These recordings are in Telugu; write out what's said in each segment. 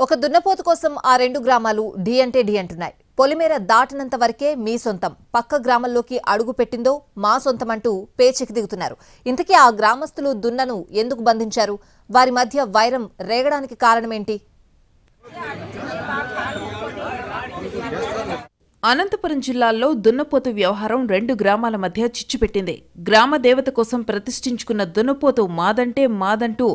ఒక దున్నపోతు కోసం ఆ రెండు గ్రామాలు ఢీ అంటే ఢీ అంటున్నాయి. పొలిమేర దాటినంత వరకే మీ సొంతం, పక్క గ్రామంలోకి అడుగు పెట్టిందో మా సొంతం అంటూ పేచెకి దిగుతున్నారు. ఇంతకీ ఆ గ్రామస్తులు దున్నను ఎందుకు బంధించారు? వారి మధ్య వైరం రేగడానికి కారణమేంటి? అనంతపురం జిల్లాలో దున్నపోతు వ్యవహారం రెండు గ్రామాల మధ్య చిచ్చుపెట్టింది. గ్రామ దేవత కోసం ప్రతిష్ఠించుకున్న దున్నపోతు మాదంటే మాదంటూ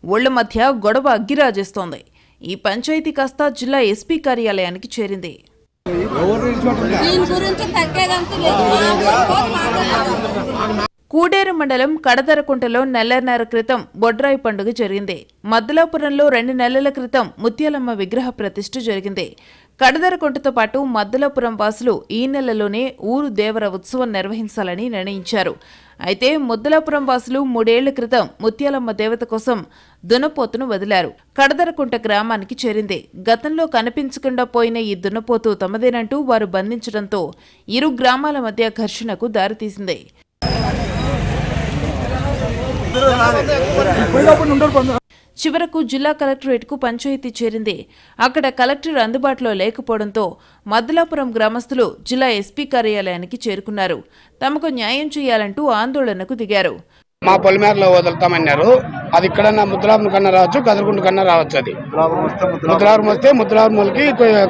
ఊళ్ల మధ్య గొడవ అగ్గిరాజేస్తోంది. ఈ పంచాయతీ కాస్త జిల్లా ఎస్పీ కార్యాలయానికి చేరింది. కూడేరు మండలం కడదరకుంటలో నెలన్నర క్రితం బొడ్రాయి పండుగ జరిగింది. మద్దలాపురంలో 2 నెలల క్రితం ముత్యాలమ్మ విగ్రహ ప్రతిష్ఠ జరిగింది. కడదరకుంటతో పాటు మద్దలాపురం వాసులు ఈ నెలలోనే ఊరు దేవర ఉత్సవం నిర్వహించాలని నిర్ణయించారు. అయితే ముద్దలాపురం వాసులు 3 ఏళ్ల క్రితం ముత్యాలమ్మ దేవత కోసం దున్నపోతును వదిలారు. కడదరకుంట గ్రామానికి చేరింది. గతంలో కనిపించకుండా పోయిన ఈ దున్నపోతు తమదేనంటూ వారు బంధించడంతో ఇరు గ్రామాల మధ్య ఘర్షణకు దారితీసింది. చివరకు జిల్లా కలెక్టరేట్కు పంచాయతీ చేరింది. అక్కడ కలెక్టర్ అందుబాటులో లేకపోవడంతో మద్దలాపురం గ్రామస్తులు జిల్లా ఎస్పీ కార్యాలయానికి చేరుకున్నారు. తమకు న్యాయం చేయాలంటూ ఆందోళనకు దిగారు. మా పొలిమేరలో వదులుతామన్నారు. అది ఇక్కడ ముద్దలాపురం కన్నా రావచ్చు, కదరగుంట కన్నా రావచ్చు. అది ముద్దలాపురం వస్తే ముద్దలాపురం వాళ్ళకి,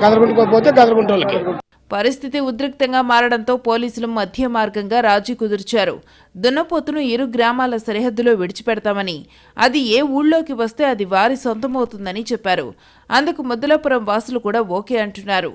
కదరగుంటకు పోతే కదరగుంట వాళ్ళకి. పరిస్థితి ఉద్రిక్తంగా మారడంతో పోలీసులు మధ్య మార్గంగా రాజీ కుదిర్చారు. దున్నపోతును ఇరు గ్రామాల సరిహద్దులో విడిచిపెడతామని, అది ఏ ఊళ్ళోకి వస్తే అది వారి సొంతమవుతుందని చెప్పారు. అందుకు ముద్దలాపురం వాసులు కూడా ఓకే అంటున్నారు.